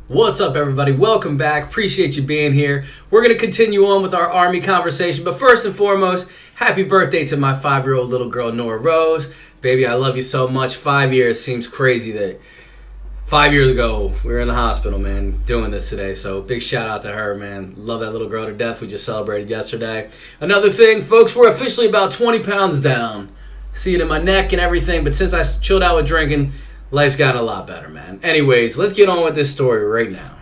What's up, everybody? Welcome back. Appreciate you being here. We're going to continue on with our Army conversation, but first and foremost, happy birthday to my 5-year-old little girl, Nora Rose. Baby, I love you so much. 5 years seems crazy that 5 years ago we were in the hospital, man, doing this today. So big shout out to her, man. Love that little girl to death. We just celebrated yesterday. Another thing, folks, we're officially about 20 pounds down. See it in my neck and everything, but since I chilled out with drinking, life's gotten a lot better, man. Anyways, let's get on with this story right now.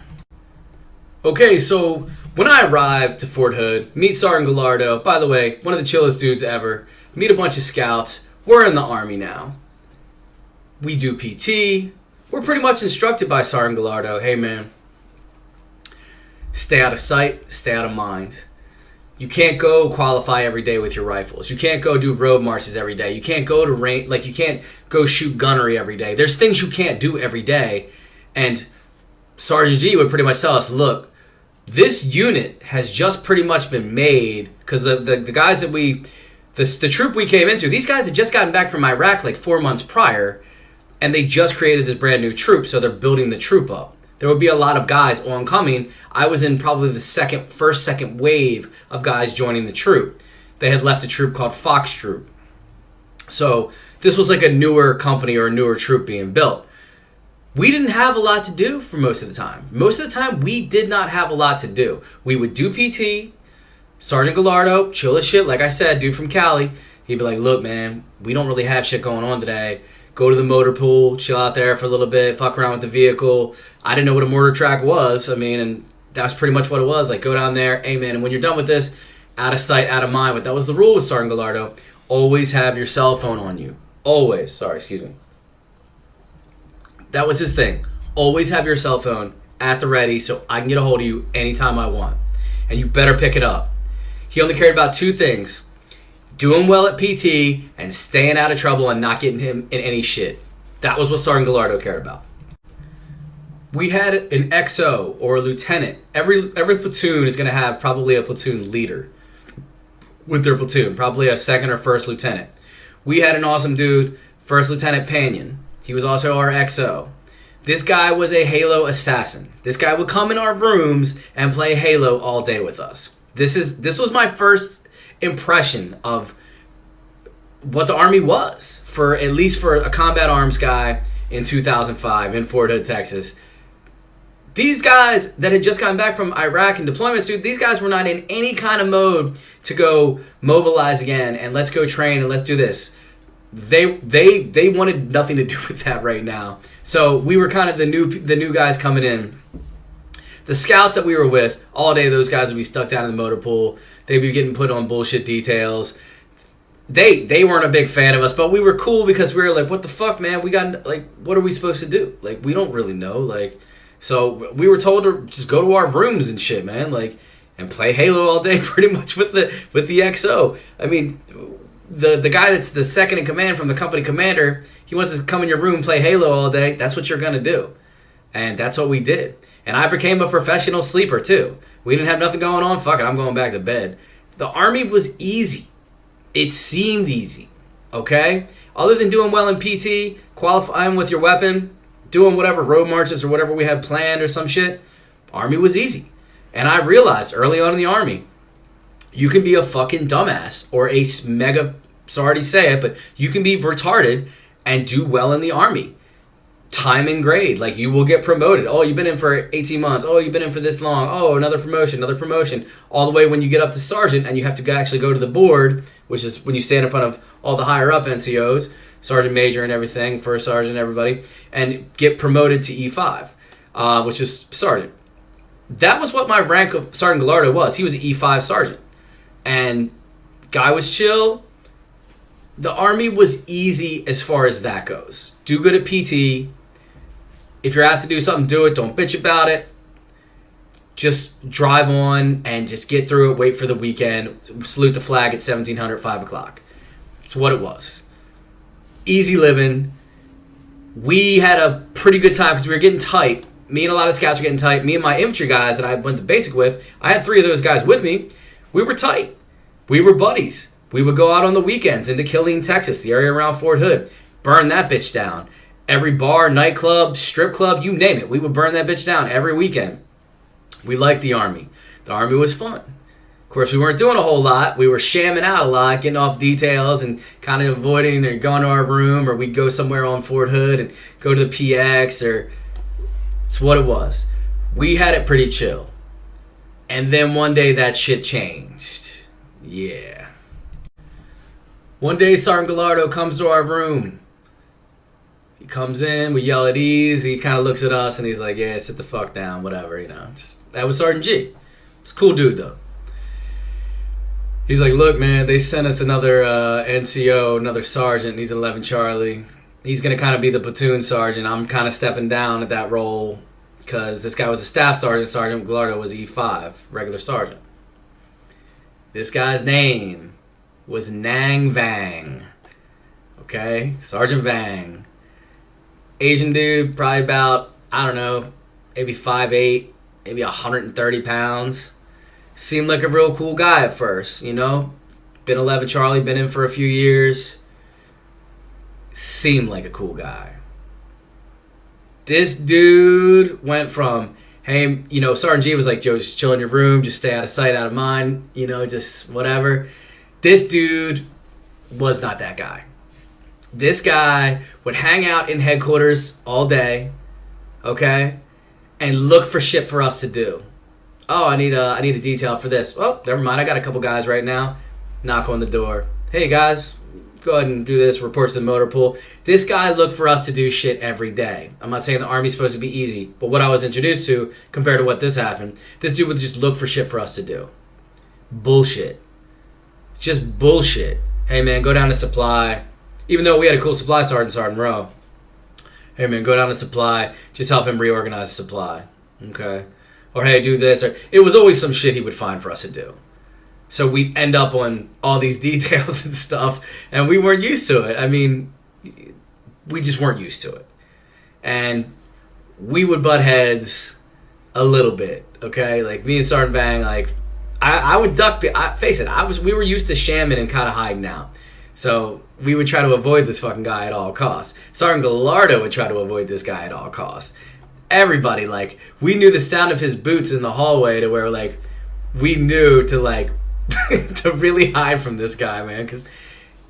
Okay, so when I arrived to Fort Hood, meet Sergeant Gallardo. By the way, one of the chillest dudes ever. Meet a bunch of scouts. We're in the Army now. We do PT. We're pretty much instructed by Sergeant Gallardo. Hey, man, stay out of sight, stay out of mind. You can't go qualify every day with your rifles. You can't go do road marches every day. You can't go to range, you can't go shoot gunnery every day. There's things you can't do every day. And Sergeant G would pretty much tell us, look, this unit has just pretty much been made because the guys that the troop we came into, these guys had just gotten back from Iraq like 4 months prior, and they just created this brand new troop, so they're building the troop up. There would be a lot of guys oncoming. I was in probably the second wave of guys joining the troop. They had left a troop called Fox Troop. So this was like a newer company or a newer troop being built. We didn't have a lot to do for most of the time. Most of the time, we did not have a lot to do. We would do PT. Sergeant Gallardo, chill as shit, like I said, dude from Cali. He'd be like, look, man, we don't really have shit going on today. Go to the motor pool, chill out there for a little bit, fuck around with the vehicle. I didn't know what a mortar track was. And that's pretty much what it was. Like, go down there, hey, man, and when you're done with this, out of sight, out of mind. But that was the rule with Sergeant Gallardo. Always have your cell phone on you. Always. Sorry, excuse me. That was his thing. Always have your cell phone at the ready so I can get a hold of you anytime I want. And you better pick it up. He only cared about two things. Doing well at PT and staying out of trouble and not getting him in any shit. That was what Sergeant Gallardo cared about. We had an XO or a lieutenant. Every platoon is going to have probably a platoon leader with their platoon, probably a second or first lieutenant. We had an awesome dude, First Lieutenant Panion. He was also our XO. This guy was a Halo assassin. This guy would come in our rooms and play Halo all day with us. This was my first impression of what the Army was, for at least for a combat arms guy in 2005 in Fort Hood, Texas. These guys that had just gotten back from Iraq and deployments, dude, these guys were not in any kind of mode to go mobilize again and let's go train and let's do this. They wanted nothing to do with that right now. So we were kind of the new guys coming in. The scouts that we were with, all day those guys would be stuck down in the motor pool. They'd be getting put on bullshit details. They weren't a big fan of us, but we were cool because we were like, what the fuck, man? We got, like, what are we supposed to do? Like, we don't really know. Like, so we were told to just go to our rooms and shit, man. Like, and play Halo all day pretty much with the XO. I mean, the guy that's the second in command from the company commander, he wants to come in your room, play Halo all day. That's what you're going to do. And that's what we did. And I became a professional sleeper, too. We didn't have nothing going on. Fuck it, I'm going back to bed. The Army was easy. It seemed easy, okay? Other than doing well in PT, qualifying with your weapon, doing whatever road marches or whatever we had planned or some shit, Army was easy. And I realized early on in the Army, you can be a fucking dumbass or a mega, sorry to say it, but you can be retarded and do well in the Army. Time and grade, like you will get promoted. Oh, you've been in for 18 months. Oh, you've been in for this long. Oh, another promotion. All the way when you get up to sergeant and you have to actually go to the board, which is when you stand in front of all the higher up NCOs, sergeant major and everything, first sergeant, everybody, and get promoted to E5, which is sergeant. That was what my rank of Sergeant Gallardo was. He was an E5 sergeant. And guy was chill. The Army was easy as far as that goes. Do good at PT. If you're asked to do something, do it. Don't bitch about it. Just drive on and just get through it. Wait for the weekend. Salute the flag at 1700, 5 o'clock. It's what it was. Easy living. We had a pretty good time because we were getting tight. Me and a lot of scouts were getting tight. Me and my infantry guys that I went to basic with, I had 3 of those guys with me. We were tight. We were buddies. We would go out on the weekends into Killeen, Texas, the area around Fort Hood. Burn that bitch down. Every bar, nightclub, strip club, you name it. We would burn that bitch down every weekend. We liked the Army. The Army was fun. Of course, we weren't doing a whole lot. We were shamming out a lot, getting off details and kind of avoiding or going to our room, or we'd go somewhere on Fort Hood and go to the PX, or it's what it was. We had it pretty chill. And then one day that shit changed. Yeah. One day Sergeant Gallardo comes to our room. He comes in, we yell at ease, he kind of looks at us and he's like, yeah, sit the fuck down, whatever, you know. That was Sergeant G. He's a cool dude though. He's like, look man, they sent us another NCO, another sergeant, he's 11 Charlie. He's going to kind of be the platoon sergeant. I'm kind of stepping down at that role because this guy was a staff sergeant. Sergeant Gallardo was E5, regular sergeant. This guy's name was Nang Vang. Okay? Sergeant Vang. Asian dude, probably about, I don't know, maybe 5'8", maybe 130 pounds. Seemed like a real cool guy at first, you know? Been 11 Charlie, been in for a few years. Seemed like a cool guy. This dude went from, hey, you know, Sergeant G was like, Joe, just chill in your room, just stay out of sight, out of mind, you know, just whatever. This dude was not that guy. This guy would hang out in headquarters all day, okay, and look for shit for us to do. Oh, I need a detail for this. Oh, never mind, I got a couple guys right now. Knock on the door. Hey, guys, go ahead and do this. Report to the motor pool. This guy looked for us to do shit every day. I'm not saying the Army's supposed to be easy, but what I was introduced to compared to what this happened, this dude would just look for shit for us to do. Bullshit. Just bullshit. Hey, man, go down to supply. Even though we had a cool supply sergeant, Sergeant Rowe. Hey, man, go down to supply. Just help him reorganize the supply. Okay? Or, hey, do this. Or it was always some shit he would find for us to do. So we'd end up on all these details and stuff, and we weren't used to it. I mean, we just weren't used to it. And we would butt heads a little bit, okay? Like, me and Sergeant Bang, like, I would duck, face it, we were used to shamming and kind of hiding out. So we would try to avoid this fucking guy at all costs. Sergeant Gallardo would try to avoid this guy at all costs. Everybody, like, we knew the sound of his boots in the hallway to where, like, we knew to, like, to really hide from this guy, man, because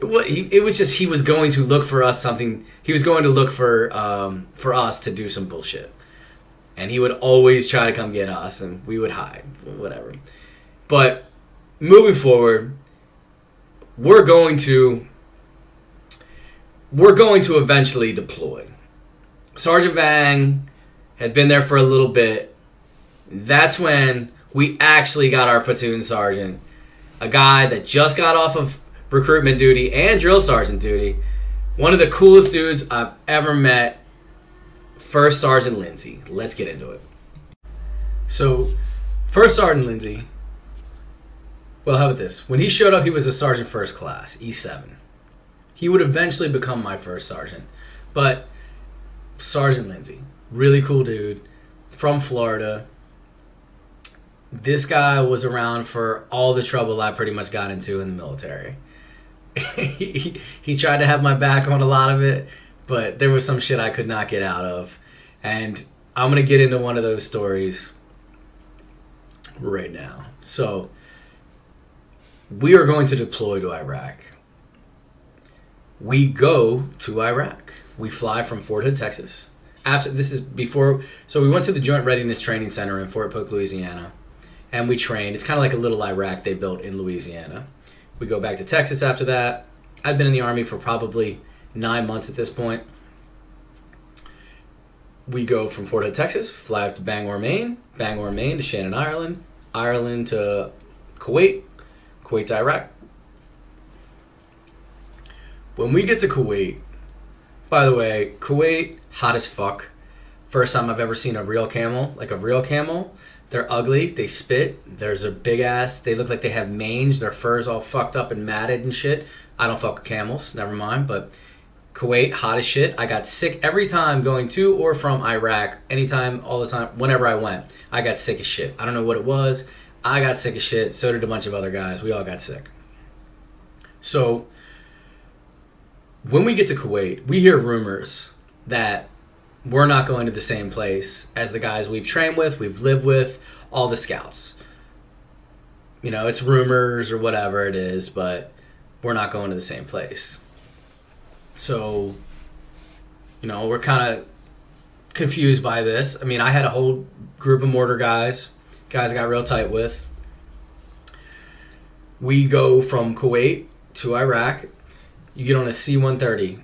it was just he was going to look for us something. He was going to look for us to do some bullshit, and he would always try to come get us, and we would hide, whatever. But moving forward, we're going to eventually deploy. Sergeant Vang had been there for a little bit. That's when we actually got our platoon sergeant. A guy that just got off of recruitment duty and drill sergeant duty. One of the coolest dudes I've ever met. First Sergeant Lindsay. Let's get into it. So, First Sergeant Lindsay. Well, how about this? When he showed up, he was a sergeant first class, E7. He would eventually become my first sergeant. But Sergeant Lindsay, really cool dude, from Florida. This guy was around for all the trouble I pretty much got into in the military. He tried to have my back on a lot of it, but there was some shit I could not get out of. And I'm going to get into one of those stories right now. So, we are going to deploy to Iraq. We go to Iraq. We fly from Fort Hood, Texas. So we went to the Joint Readiness Training Center in Fort Polk, Louisiana. And we trained. It's kind of like a little Iraq they built in Louisiana. We go back to Texas after that. I've been in the Army for probably 9 months at this point. We go from Fort Hood, Texas, fly up to Bangor, Maine to Shannon, Ireland, Ireland to Kuwait, Kuwait to Iraq. When we get to Kuwait, by the way, Kuwait, hot as fuck. First time I've ever seen a real camel, like a real camel. They're ugly. They spit. There's a big ass. They look like they have mange. Their fur's all fucked up and matted and shit. I don't fuck with camels. Never mind. But Kuwait, hot as shit. I got sick every time going to or from Iraq. Anytime, all the time, whenever I went. I got sick as shit. I don't know what it was. I got sick as shit. So did a bunch of other guys. We all got sick. So, when we get to Kuwait, we hear rumors that we're not going to the same place as the guys we've trained with, we've lived with, all the scouts. You know, it's rumors or whatever it is, but we're not going to the same place. So, you know, we're kind of confused by this. I mean, I had a whole group of mortar guys I got real tight with. We go from Kuwait to Iraq. You get on a C-130.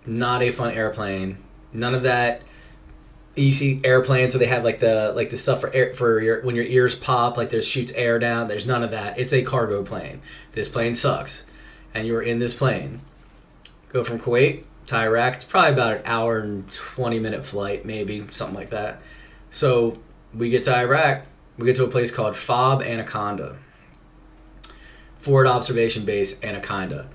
Not a fun airplane. None of that. You see airplanes where they have like the stuff for air, for your, when your ears pop, like there's shoots air down. There's none of that. It's a cargo plane. This plane sucks, and you're in this plane. Go from Kuwait to Iraq. It's probably about an hour and 20-minute flight, maybe something like that. So we get to Iraq. We get to a place called FOB Anaconda, Forward Observation Base Anaconda.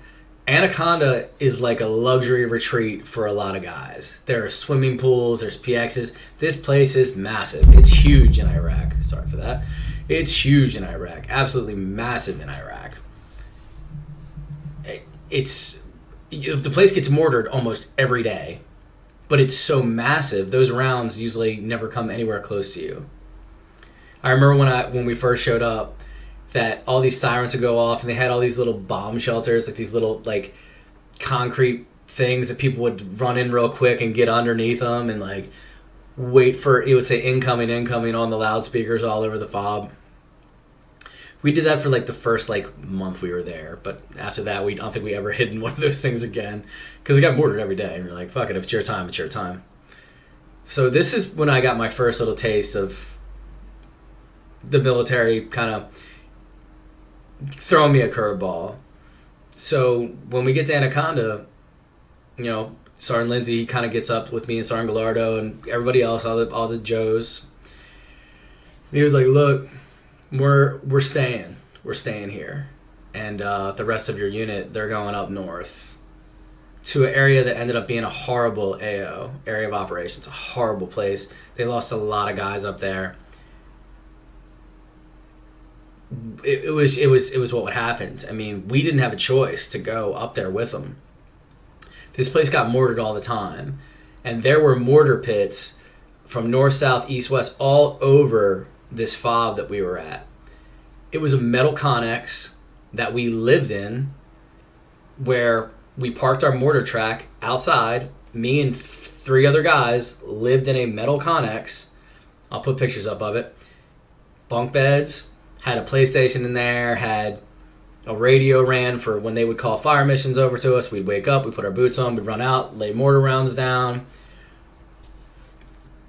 Anaconda is like a luxury retreat for a lot of guys. There are swimming pools, there's PXs. This place is massive. It's huge in Iraq. Sorry for that. It's huge in Iraq. Absolutely massive in Iraq. The place gets mortared almost every day, but it's so massive, those rounds usually never come anywhere close to you. I remember when we first showed up, that all these sirens would go off, and they had all these little bomb shelters, like these little like concrete things that people would run in real quick and get underneath them and like wait for, it would say incoming on the loudspeakers all over the FOB. We did that for like the first like month we were there, but after that I don't think we ever hid in one of those things again, because it got mortared every day, and you're like, fuck it, if it's your time, it's your time. So this is when I got my first little taste of the military kind of throwing me a curveball. So when we get to Anaconda, you know, Sergeant Lindsay, he kind of gets up with me and Sergeant Gallardo and everybody else, all the Joes. And he was like, "Look, we're staying here, and the rest of your unit, they're going up north to an area that ended up being a horrible AO, area of operations, a horrible place. They lost a lot of guys up there." It was what happened. I mean, we didn't have a choice to go up there with them. This place got mortared all the time, and there were mortar pits from north, south, east, west, all over this FOB that we were at. It was a metal connex that we lived in, where we parked our mortar track outside. Me and 3 other guys lived in a metal connex. I'll put pictures up of it. Bunk beds. Had a PlayStation in there, had a radio ran for when they would call fire missions over to us. We'd wake up, we'd put our boots on, we'd run out, lay mortar rounds down.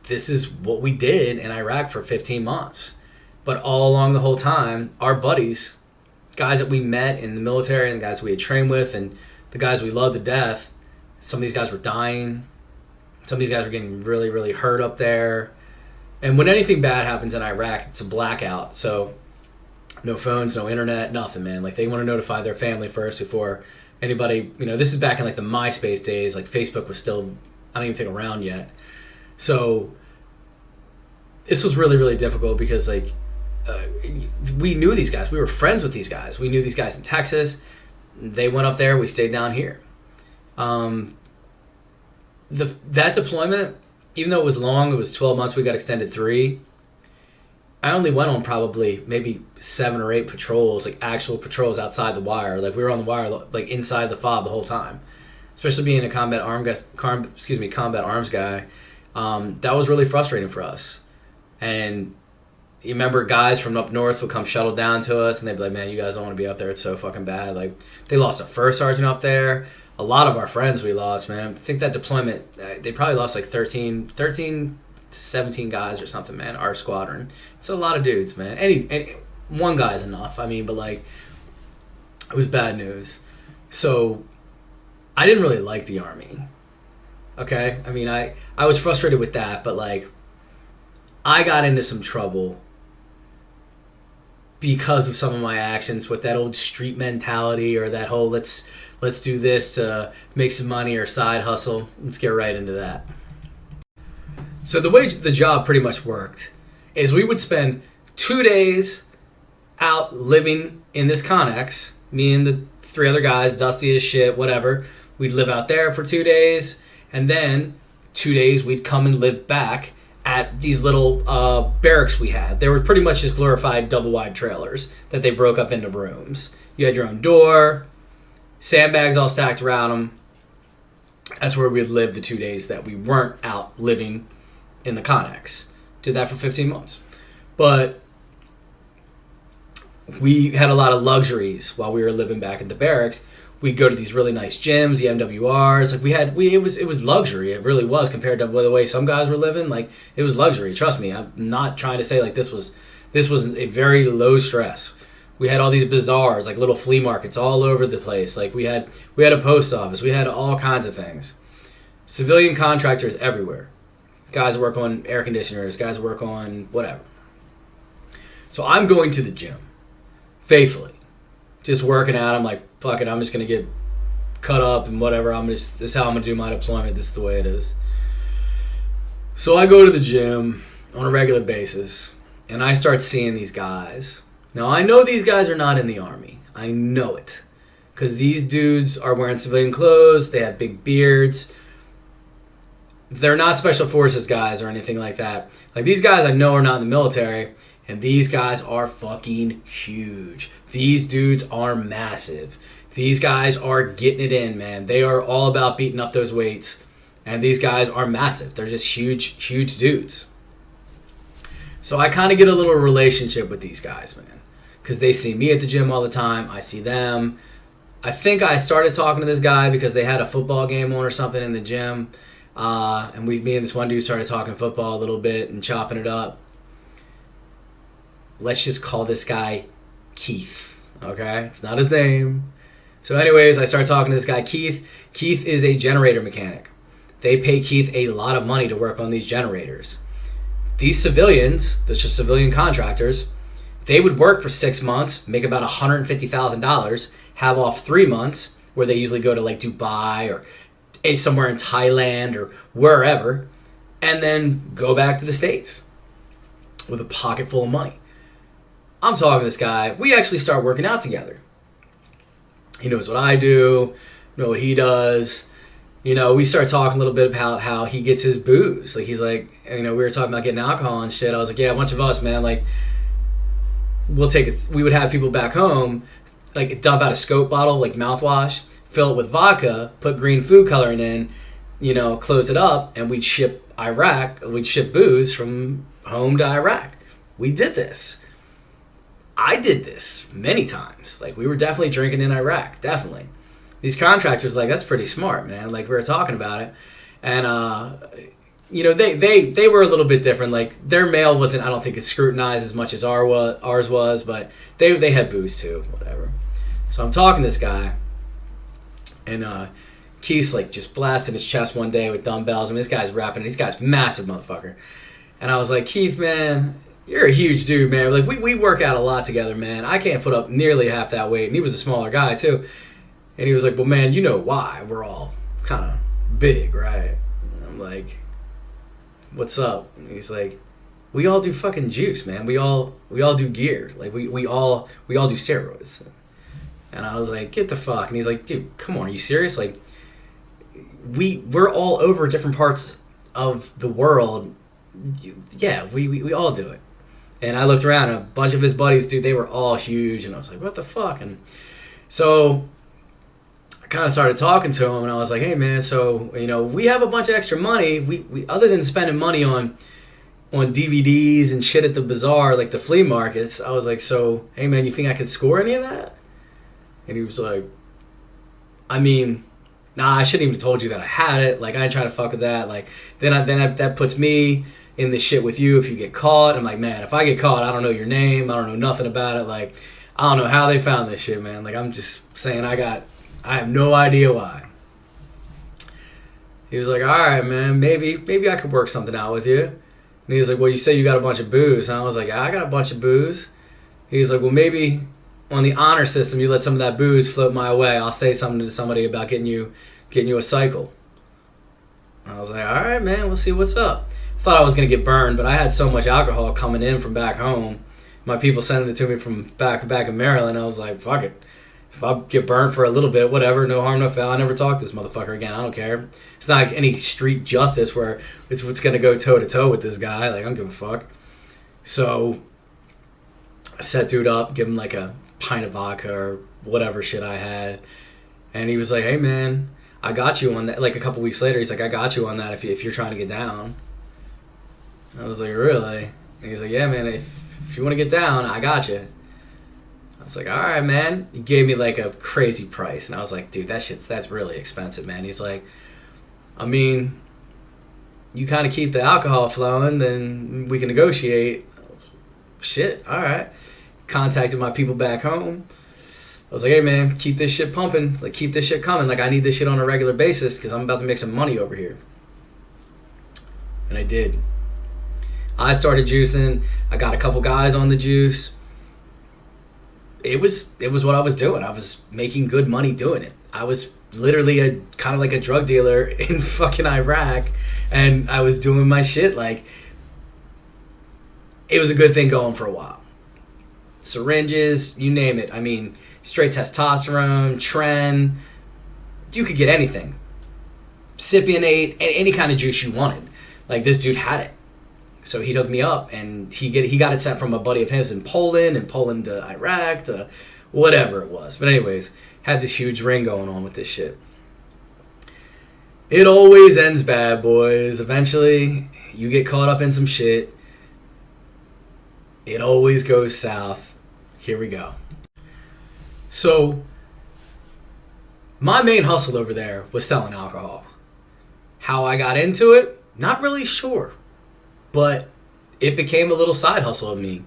This is what we did in Iraq for 15 months. But all along the whole time, our buddies, guys that we met in the military and the guys we had trained with and the guys we loved to death, some of these guys were dying. Some of these guys were getting really, really hurt up there. And when anything bad happens in Iraq, it's a blackout. So no phones, no internet, nothing, man. Like, they want to notify their family first before anybody, you know, this is back in like the MySpace days. Like, Facebook was still, I don't even think, around yet. So this was really, really difficult because like we knew these guys. We were friends with these guys. We knew these guys in Texas. They went up there. We stayed down here. That deployment, even though it was long, it was 12 months. We got extended 3. I only went on probably maybe 7 or 8 patrols, like actual patrols outside the wire. Like, we were on the wire, like inside the FOB the whole time. Especially being a combat arms guy, that was really frustrating for us. And you remember guys from up north would come shuttle down to us, and they'd be like, "Man, you guys don't want to be up there. It's so fucking bad." Like, they lost a first sergeant up there. A lot of our friends we lost, man. I think that deployment, they probably lost like 13 to 17 guys or something, man. Our squadron. It's a lot of dudes, man. Any one guy's enough. I mean, but like, it was bad news. So I didn't really like the Army. Okay? I mean, I was frustrated with that, but like, I got into some trouble because of some of my actions with that old street mentality, or that whole let's do this to make some money or side hustle. Let's get right into that. So the way the job pretty much worked is we would spend 2 days out living in this connex, me and the 3 other guys, dusty as shit, whatever. We'd live out there for 2 days, and then 2 days we'd come and live back at these little barracks we had. They were pretty much just glorified double-wide trailers that they broke up into rooms. You had your own door, sandbags all stacked around them. That's where we'd live the 2 days that we weren't out living in the Connex. Did that for 15 months. But we had a lot of luxuries while we were living back at the barracks. We'd go to these really nice gyms, the MWRs. Like it was luxury. It really was compared to the way some guys were living. Like, it was luxury. Trust me. I'm not trying to say like this was a very low stress. We had all these bazaars, like little flea markets all over the place. Like we had a post office. We had all kinds of things. Civilian contractors everywhere. Guys that work on air conditioners, guys that work on whatever. So I'm going to the gym faithfully. Just working out. I'm like, fuck it, I'm just going to get cut up and whatever. This is how I'm going to do my deployment. This is the way it is. So I go to the gym on a regular basis, and I start seeing these guys. Now, I know these guys are not in the Army. I know it. Because these dudes are wearing civilian clothes. They have big beards. They're not special forces guys or anything like that. Like, these guys I know are not in the military, and these guys are fucking huge. These dudes are massive. These guys are getting it in, man. They are all about beating up those weights, and these guys are massive. They're just huge, huge dudes. So I kind of get a little relationship with these guys, man, because they see me at the gym all the time. I see them. I think I started talking to this guy because they had a football game on or something in the gym. And me and this one dude started talking football a little bit and chopping it up. Let's just call this guy Keith, okay? It's not his name. So anyways, I start talking to this guy, Keith. Keith is a generator mechanic. They pay Keith a lot of money to work on these generators. These civilians, those are civilian contractors, they would work for 6 months, make about $150,000, have off 3 months, where they usually go to like Dubai or somewhere in Thailand or wherever, and then go back to the States with a pocket full of money. I'm talking to this guy. We actually start working out together. He knows what I do, know what he does. You know, we start talking a little bit about how he gets his booze. Like, he's like, you know, we were talking about getting alcohol and shit. I was like, yeah, a bunch of us, man, like, we would have people back home, like, dump out a Scope bottle, like mouthwash, fill it with vodka, put green food coloring in, you know, close it up, and we'd ship booze from home to Iraq. We did this. I did this many times. Like, we were definitely drinking in Iraq, definitely. These contractors, like, that's pretty smart, man. Like, we were talking about it. And, you know, they were a little bit different. Like, their mail wasn't, I don't think, as scrutinized as much as ours was, but they had booze too, whatever. So I'm talking to this guy, and Keith's, like, just blasting his chest one day with dumbbells. I mean, this guy's rapping. This guy's massive motherfucker. And I was like, Keith, man, you're a huge dude, man. Like, we work out a lot together, man. I can't put up nearly half that weight. And he was a smaller guy, too. And he was like, well, man, you know why we're all kind of big, right? And I'm like, what's up? And he's like, we all do fucking juice, man. We all do gear. Like, we all do steroids. And I was like, get the fuck. And he's like, dude, come on, are you serious? Like, we're all over different parts of the world. Yeah, we all do it. And I looked around, and a bunch of his buddies, dude, they were all huge. And I was like, what the fuck? And so I kind of started talking to him, and I was like, hey, man, so, you know, we have a bunch of extra money. We other than spending money on DVDs and shit at the bazaar, like the flea markets, I was like, so, hey, man, you think I could score any of that? And he was like, I mean, nah, I shouldn't even have told you that I had it. Like, I ain't trying to fuck with that. Like, that puts me in this shit with you if you get caught. I'm like, man, if I get caught, I don't know your name. I don't know nothing about it. Like, I don't know how they found this shit, man. Like, I'm just saying I have no idea why. He was like, all right, man, maybe I could work something out with you. And he was like, well, you say you got a bunch of booze. And I was like, yeah, I got a bunch of booze. He was like, well, maybe on the honor system, you let some of that booze float my way. I'll say something to somebody about getting you a cycle. I was like, all right, man, we'll see what's up. I thought I was going to get burned, but I had so much alcohol coming in from back home. My people sending it to me from back in Maryland. I was like, fuck it. If I get burned for a little bit, whatever, no harm, no foul. I never talk to this motherfucker again. I don't care. It's not like any street justice where it's what's going to go toe-to-toe with this guy. Like, I don't give a fuck. So I set dude up, give him like a pint of vodka or whatever shit I had. And he was like, hey, man, I got you on that. Like, a couple weeks later, he's like, I got you on that if you're trying to get down. I was like, really? And he's like, yeah, man, if you want to get down, I got you. I was like, all right, man. He gave me like a crazy price. And I was like, dude, that's really expensive, man. He's like, I mean, you kind of keep the alcohol flowing, then we can negotiate. Shit, all right. Contacted my people back home. I was like, hey, man, keep this shit pumping. Like, keep this shit coming. Like, I need this shit on a regular basis because I'm about to make some money over here. And I did. I started juicing. I got a couple guys on the juice. It was what I was doing. I was making good money doing it. I was literally kind of like a drug dealer in fucking Iraq, and I was doing my shit. Like, it was a good thing going for a while. Syringes, you name it. I mean, straight testosterone, Tren, you could get anything. Cypionate, any kind of juice you wanted. Like, this dude had it. So he hooked me up, and he got it sent from a buddy of his in Poland, and Poland to Iraq to whatever it was. But anyways, had this huge ring going on with this shit. It always ends bad, boys. Eventually, you get caught up in some shit. It always goes south. Here we go. So, my main hustle over there was selling alcohol. How I got into it? Not really sure. But it became a little side hustle of me.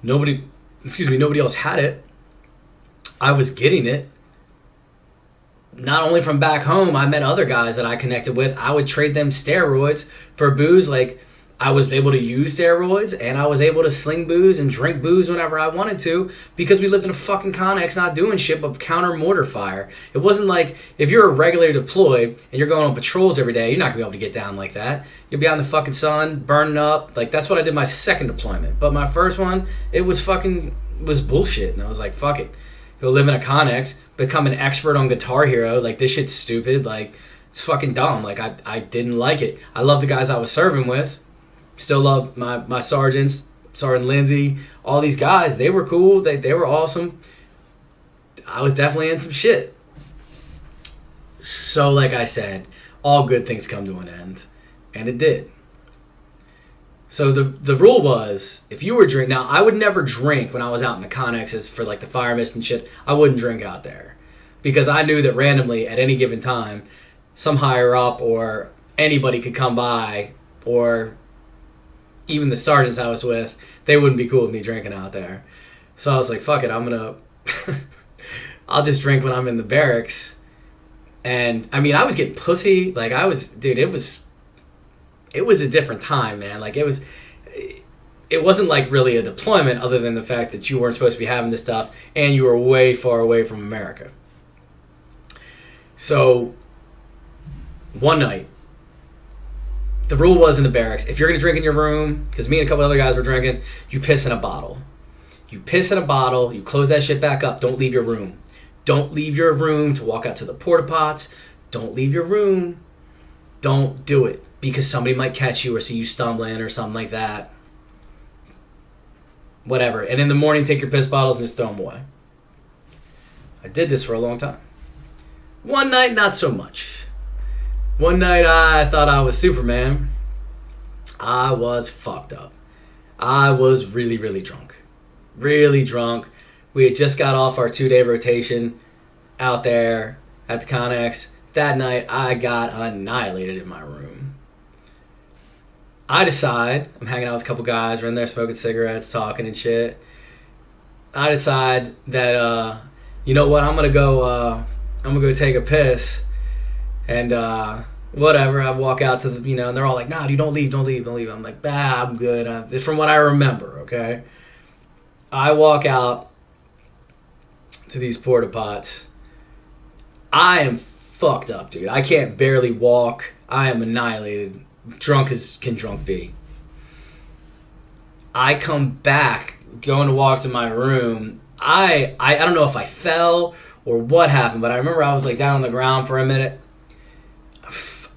Nobody else had it. I was getting it. Not only from back home, I met other guys that I connected with. I would trade them steroids for booze. Like, I was able to use steroids, and I was able to sling booze and drink booze whenever I wanted to because we lived in a fucking Connex not doing shit but counter mortar fire. It wasn't like if you're a regular deployed and you're going on patrols every day, you're not going to be able to get down like that. You'll be out in the fucking sun, burning up. Like, that's what I did my second deployment. But my first one, it was bullshit. And I was like, fuck it. Go live in a Connex, become an expert on Guitar Hero. Like, this shit's stupid. Like, it's fucking dumb. Like, I didn't like it. I love the guys I was serving with. Still love my sergeants, Sergeant Lindsay, all these guys. They were cool. They were awesome. I was definitely in some shit. So, like I said, all good things come to an end. And it did. So the rule was, if you were drinking... Now, I would never drink when I was out in the Connexes for like the fire mist and shit. I wouldn't drink out there. Because I knew that randomly, at any given time, some higher up or anybody could come by, or even the sergeants I was with, they wouldn't be cool with me drinking out there. So I was like, fuck it, I'll just drink when I'm in the barracks. And, I mean, I was getting pussy. Like, it was a different time, man. Like, it wasn't like really a deployment other than the fact that you weren't supposed to be having this stuff and you were way far away from America. So, one night, the rule was in the barracks, if you're going to drink in your room, because me and a couple other guys were drinking, you piss in a bottle. You piss in a bottle, you close that shit back up, don't leave your room. Don't leave your room to walk out to the porta pots. Don't leave your room. Don't do it, because somebody might catch you or see you stumbling or something like that. Whatever. And in the morning, take your piss bottles and just throw them away. I did this for a long time. One night, not so much. One night, I thought I was Superman. I was fucked up. I was really, really drunk. Really drunk. We had just got off our 2-day rotation out there at the Connex. That night, I got annihilated in my room. I decide, I'm hanging out with a couple guys, we're in there smoking cigarettes, talking and shit. I decide that, you know what, I'm gonna go take a piss. And whatever, I walk out to the, and they're all like, nah, dude, don't leave. I'm like, I'm good. It's from what I remember, okay? I walk out to these porta pots. I am fucked up, dude. I can't barely walk. I am annihilated. Drunk as can drunk be. I come back, going to walk to my room. I don't know if I fell or what happened, but I remember I was like down on the ground for a minute.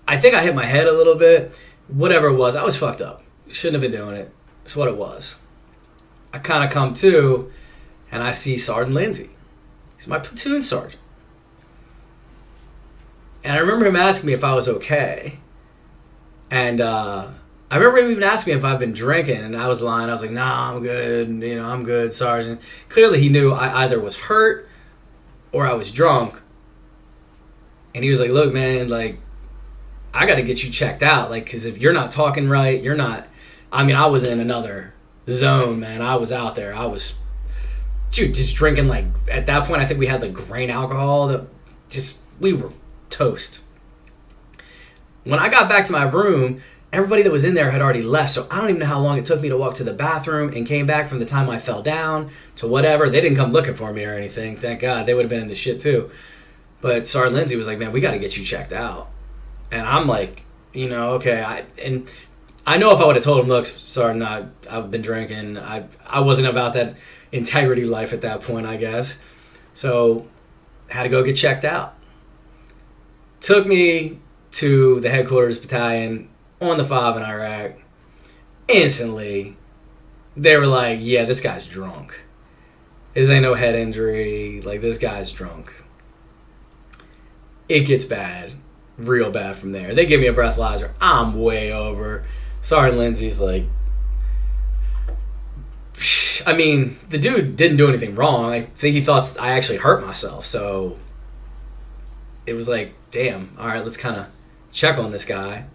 I think I hit my head a little bit. Whatever it was, I was fucked up. Shouldn't have been doing it. It's what it was. I kind of come to, and I see Sergeant Lindsay. He's my platoon sergeant. And I remember him asking me if I was okay. And I remember him even asking me if I've been drinking, and I was lying. I was like, nah, I'm good. I'm good, Sergeant. Clearly he knew I either was hurt or I was drunk. And he was like, look, man, like, I got to get you checked out. Like, because if you're not talking right, you're not... I was in another zone, man. I was out there. I was, just drinking, like, at that point, I think we had, like, grain alcohol. We were toast. When I got back to my room, everybody that was in there had already left, so I don't even know how long it took me to walk to the bathroom and came back from the time I fell down to whatever. They didn't come looking for me or anything. Thank God. They would have been in the shit, too. But Sergeant Lindsay was like, man, we got to get you checked out. And I'm like, okay. I know if I would have told him, look, Sergeant, I've been drinking. I wasn't about that integrity life at that point, I guess. So, had to go get checked out. Took me to the headquarters battalion on the 5 in Iraq. Instantly, they were like, yeah, this guy's drunk. This ain't no head injury. Like, this guy's drunk. It gets bad. Real bad from there. They give me a breathalyzer. I'm way over. Sergeant Lindsay's like... the dude didn't do anything wrong. I think he thought I actually hurt myself. So, it was like, damn, all right, let's kind of check on this guy.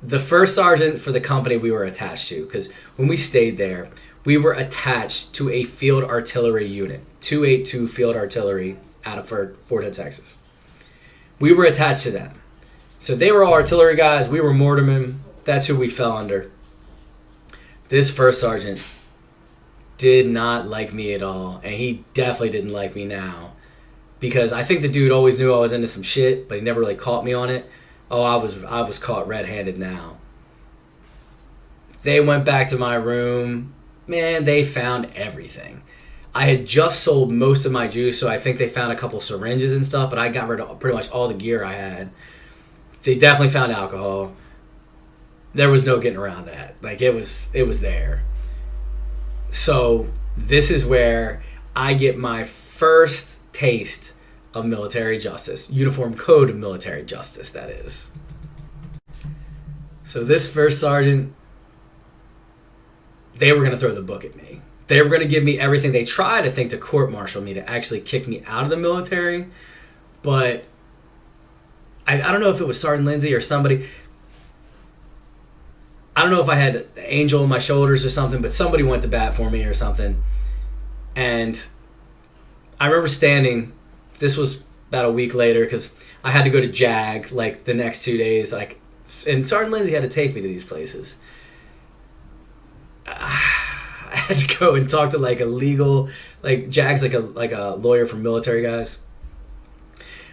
The first sergeant for the company we were attached to, because when we stayed there, we were attached to a field artillery unit, 282 Field Artillery out of Fort Hood, Texas. We were attached to them. So they were all artillery guys. We were mortarmen. That's who we fell under. This first sergeant did not like me at all. And he definitely didn't like me now. Because I think the dude always knew I was into some shit, but he never really caught me on it. Oh, I was caught red-handed now. They went back to my room. Man, they found everything. I had just sold most of my juice, so I think they found a couple syringes and stuff, but I got rid of pretty much all the gear I had. They definitely found alcohol. There was no getting around that. Like, it was there. So, this is where I get my first taste of military justice. Uniform Code of Military Justice, that is. So, this first sergeant, they were going to throw the book at me. They were going to give me everything. They tried, I think, to court-martial me, to actually kick me out of the military. But I don't know if it was Sergeant Lindsay or somebody. I don't know if I had an angel on my shoulders or something, but somebody went to bat for me or something. And I remember standing, this was about a week later, because I had to go to JAG, like, the next 2 days. And Sergeant Lindsay had to take me to these places. I had to go and talk to like a legal, like JAG's like a lawyer for military guys.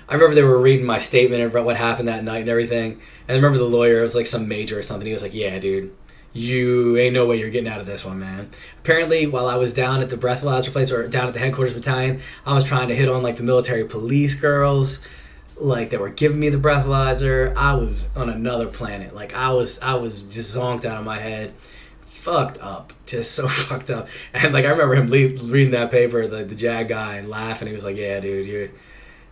I remember they were reading my statement about what happened that night and everything. And I remember the lawyer, it was like some major or something. He was like, yeah, dude, you ain't no way you're getting out of this one, man. Apparently, while I was down at the breathalyzer place or down at the headquarters battalion, I was trying to hit on like the military police girls, like that were giving me the breathalyzer. I was on another planet. Like I was just zonked out of my head. Fucked up, just so fucked up. And like I remember him reading that paper, the JAG guy, and laughing. He was like, "Yeah, dude,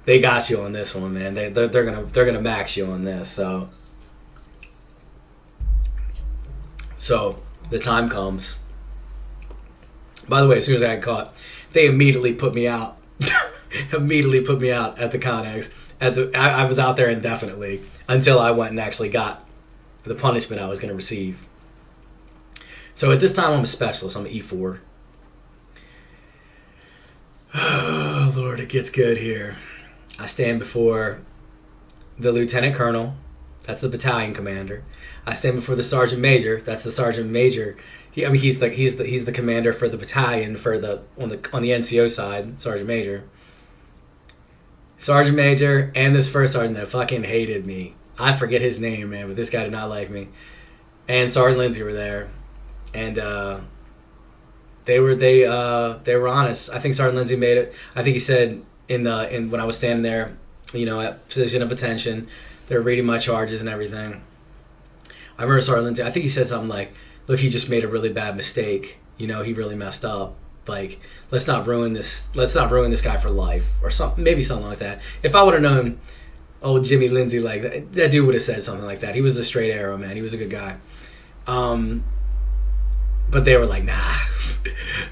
they got you on this one, man. They're gonna max you on this." So the time comes. By the way, as soon as I got caught, they immediately put me out. Immediately put me out at the Connex. I was out there indefinitely until I went and actually got the punishment I was going to receive. So at this time, I'm a specialist. I'm an E4. Oh, Lord, it gets good here. I stand before the lieutenant colonel. That's the battalion commander. I stand before the sergeant major. That's the sergeant major. He's the commander for the battalion on the NCO side, sergeant major. Sergeant major and this first sergeant that fucking hated me. I forget his name, man, but this guy did not like me. And Sergeant Lindsay were there. And They were honest. I think Sergeant Lindsay made it. I think he said in when I was standing there, at position of attention, they're reading my charges and everything. I remember Sergeant Lindsay. I think he said something like, "Look, he just made a really bad mistake. He really messed up. Like, let's not ruin this guy for life," or maybe something like that. If I would have known old Jimmy Lindsay like that dude would have said something like that. He was a straight arrow, man. He was a good guy. But they were like, nah,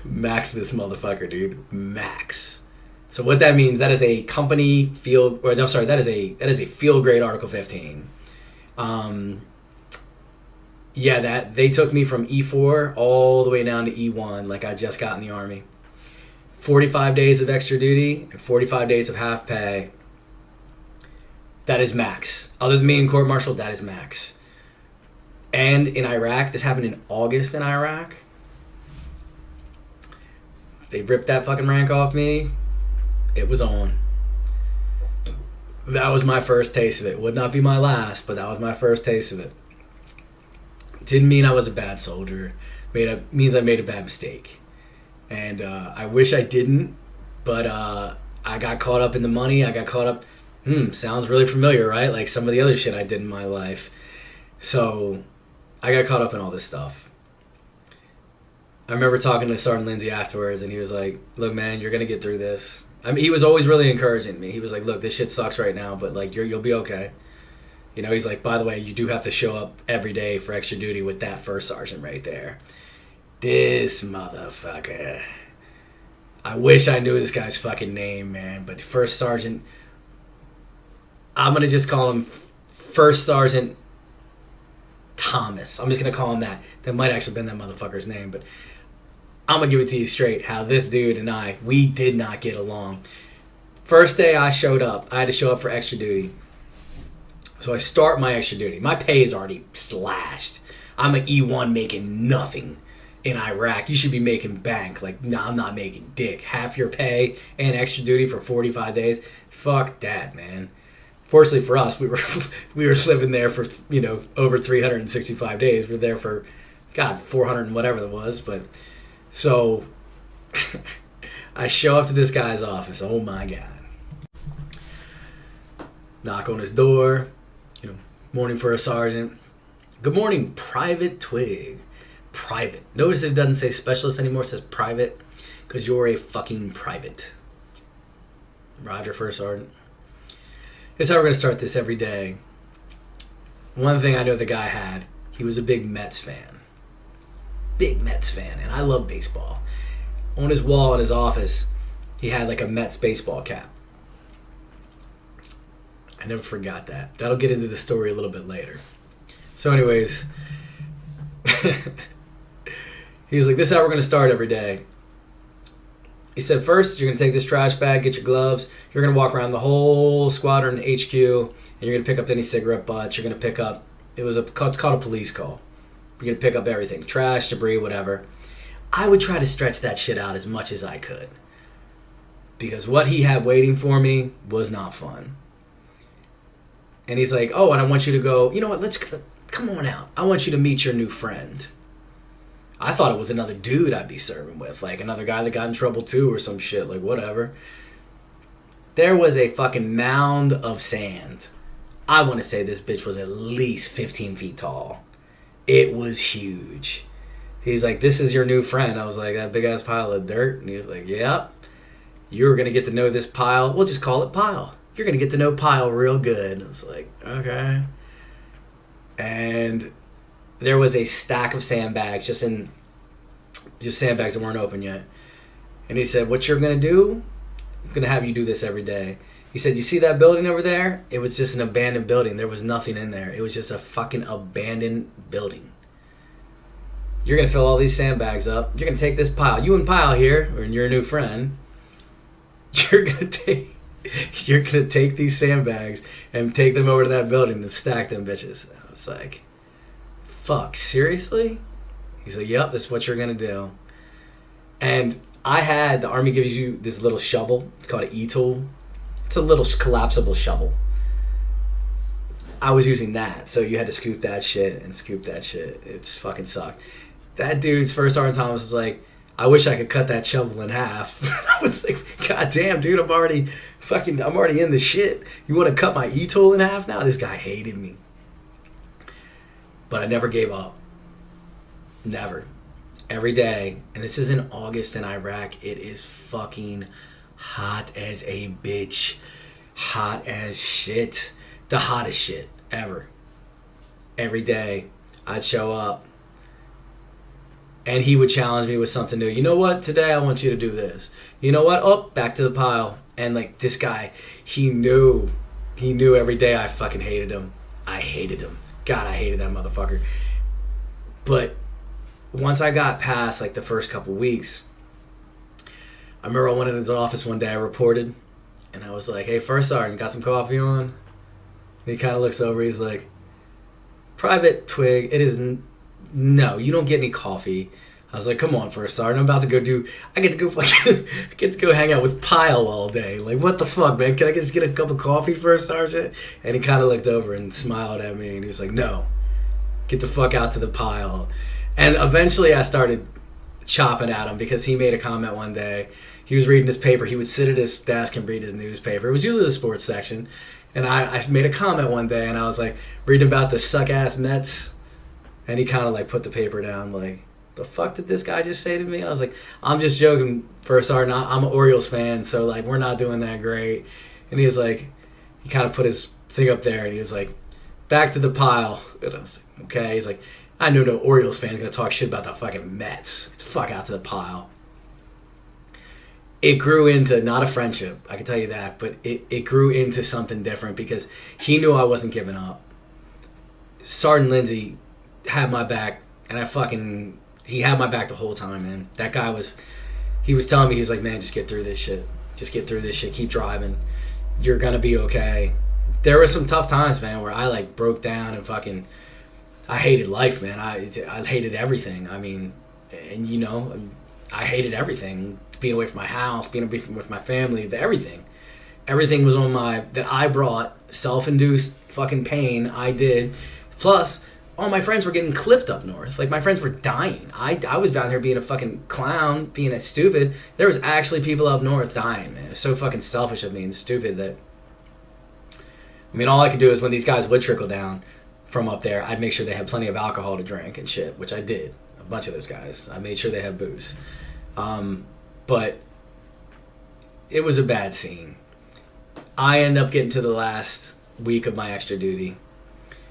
max this motherfucker, dude. Max. So what that means, that is a company field, that is a field grade Article 15. That they took me from E4 all the way down to E1, like I just got in the Army. 45 days of extra duty and 45 days of half pay. That is max. Other than me in court martial, that is max. And in Iraq, this happened in August in Iraq. They ripped that fucking rank off me. It was on. That was my first taste of it. Would not be my last, but that was my first taste of it. Didn't mean I was a bad soldier. Means I made a bad mistake. And I wish I didn't, but I got caught up in the money. I got caught up, sounds really familiar, right? Like some of the other shit I did in my life. So I got caught up in all this stuff. I remember talking to Sergeant Lindsay afterwards, and he was like, look, man, you're going to get through this. I mean, he was always really encouraging me. He was like, look, this shit sucks right now, but like you'll be okay. He's like, by the way, you do have to show up every day for extra duty with that first sergeant right there. This motherfucker. I wish I knew this guy's fucking name, man, but first sergeant, I'm going to just call him First Sergeant Thomas. I'm just going to call him that. That might actually have been that motherfucker's name, but I'm going to give it to you straight how this dude and we did not get along. First day I showed up, I had to show up for extra duty. So I start my extra duty. My pay is already slashed. I'm an E1 making nothing in Iraq. You should be making bank. Like, no, I'm not making dick. Half your pay and extra duty for 45 days. Fuck that, man. Fortunately for us, we were living there for, over 365 days. We were there for, 400 and whatever it was. But, so, I show up to this guy's office. Oh, my God. Knock on his door. Morning for a sergeant. Good morning, Private Twig. Private. Notice it doesn't say specialist anymore. It says private. Because you're a fucking private. Roger, First Sergeant. This is how we're going to start this every day. One thing I know the guy had, he was a big Mets fan. Big Mets fan. And I love baseball. On his wall in his office, he had like a Mets baseball cap. I never forgot that. That'll get into the story a little bit later. So anyways, he was like, this is how we're going to start every day. He said, first, you're going to take this trash bag, get your gloves. You're going to walk around the whole squadron HQ, and you're going to pick up any cigarette butts. You're going to pick up, it's called a police call. You're going to pick up everything, trash, debris, whatever. I would try to stretch that shit out as much as I could. Because what he had waiting for me was not fun. And he's like, oh, and I want you to go, you know what, come on out. I want you to meet your new friend. I thought it was another dude I'd be serving with, like another guy that got in trouble too or some shit, like whatever. There was a fucking mound of sand. I want to say this bitch was at least 15 feet tall. It was huge. He's like, this is your new friend. I was like, that big ass pile of dirt? And he was like, yep. You're going to get to know this pile. We'll just call it Pile. You're going to get to know Pile real good. I was like, okay. And there was a stack of sandbags, just sandbags that weren't open yet. And he said, what you're going to do, I'm going to have you do this every day. He said, you see that building over there? It was just an abandoned building. There was nothing in there. It was just a fucking abandoned building. You're going to fill all these sandbags up. You're going to take this Pile. You and Pile here, or your new friend, you're going to take these sandbags and take them over to that building and stack them bitches. I was like, fuck, seriously? He's like, yep, this is what you're going to do. And the Army gives you this little shovel. It's called an E-tool. It's a little collapsible shovel. I was using that, so you had to scoop that shit and scoop that shit. It's fucking sucked. That dude's First Sergeant Thomas was like, I wish I could cut that shovel in half. I was like, God damn, dude, I'm already in the shit. You want to cut my e-tool in half now? This guy hated me. But I never gave up. Never. Every day. And this is in August in Iraq. It is fucking hot as a bitch. Hot as shit. The hottest shit ever. Every day I'd show up. And he would challenge me with something new. You know what? Today I want you to do this. You know what? Oh, back to the pile. And like this guy, he knew every day I fucking hated him. I hated him. God, I hated that motherfucker. But once I got past like the first couple weeks, I remember I went in his office one day, I reported, and I was like, hey, First Sergeant, got some coffee on? And he kind of looks over, he's like, Private Twig, it is... No, you don't get any coffee. I was like, come on, First Sergeant, I'm about to go I get to go hang out with Pyle all day. Like, what the fuck, man? Can I just get a cup of coffee, First Sergeant? And he kind of looked over and smiled at me, and he was like, no, get the fuck out to the pile. And eventually I started chopping at him because he made a comment one day. He was reading his paper. He would sit at his desk and read his newspaper. It was usually the sports section. And I made a comment one day, and I was like, reading about the suck-ass Mets. And he kind of like put the paper down like, the fuck did this guy just say to me? And I was like, I'm just joking, First Sergeant. I'm an Orioles fan, so like we're not doing that great. And he was like, he kind of put his thing up there, and he was like, back to the pile. And I was like, okay. He's like, I know no Orioles fan's gonna talk shit about the fucking Mets. Get the fuck out to the pile. It grew into not a friendship, I can tell you that, but it grew into something different because he knew I wasn't giving up. Sergeant Lindsay had my back, and he had my back the whole time, man. That guy he was telling me, he was like, man, just get through this shit. Just get through this shit. Keep driving. You're gonna be okay. There were some tough times, man, where I like broke down and I hated life, man. I hated everything. I mean, and you know, I hated everything. Being away from my house, being away from with my family, everything. Everything was that I brought, self-induced fucking pain I did. Plus, all my friends were getting clipped up north. Like, my friends were dying. I was down here being a fucking clown, being a stupid. There was actually people up north dying, man. It was so fucking selfish of me and stupid that... I mean, all I could do is when these guys would trickle down from up there, I'd make sure they had plenty of alcohol to drink and shit, which I did. A bunch of those guys. I made sure they had booze. But it was a bad scene. I ended up getting to the last week of my extra duty.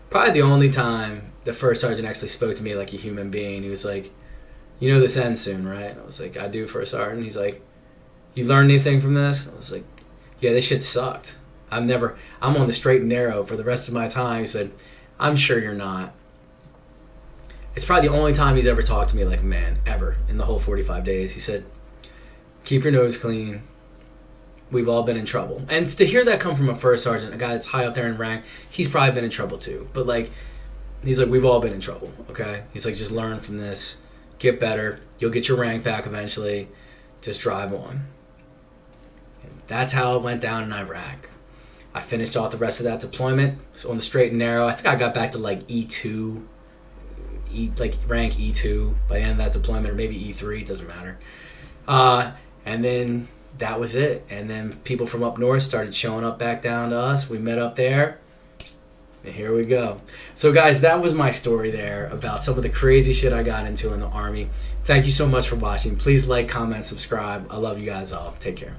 Probably the only time the First Sergeant actually spoke to me like a human being. He was like, you know this ends soon, right? I was like, I do, First Sergeant. He's like, you learned anything from this? I was like, yeah, this shit sucked. I'm on the straight and narrow for the rest of my time. He said, I'm sure you're not. It's probably the only time he's ever talked to me like a man, ever, in the whole 45 days. He said, keep your nose clean. We've all been in trouble. And to hear that come from a First Sergeant, a guy that's high up there in rank, he's probably been in trouble too. But like, he's like, we've all been in trouble, okay? He's like, just learn from this. Get better. You'll get your rank back eventually. Just drive on. And that's how it went down in Iraq. I finished off the rest of that deployment on the straight and narrow. I think I got back to like E2, like rank E2 by the end of that deployment, or maybe E3, it doesn't matter. And then that was it. And then people from up north started showing up back down to us. We met up there. And here we go. So guys, that was my story there about some of the crazy shit I got into in the Army. Thank you so much for watching. Please like, comment, subscribe. I love you guys all. Take care.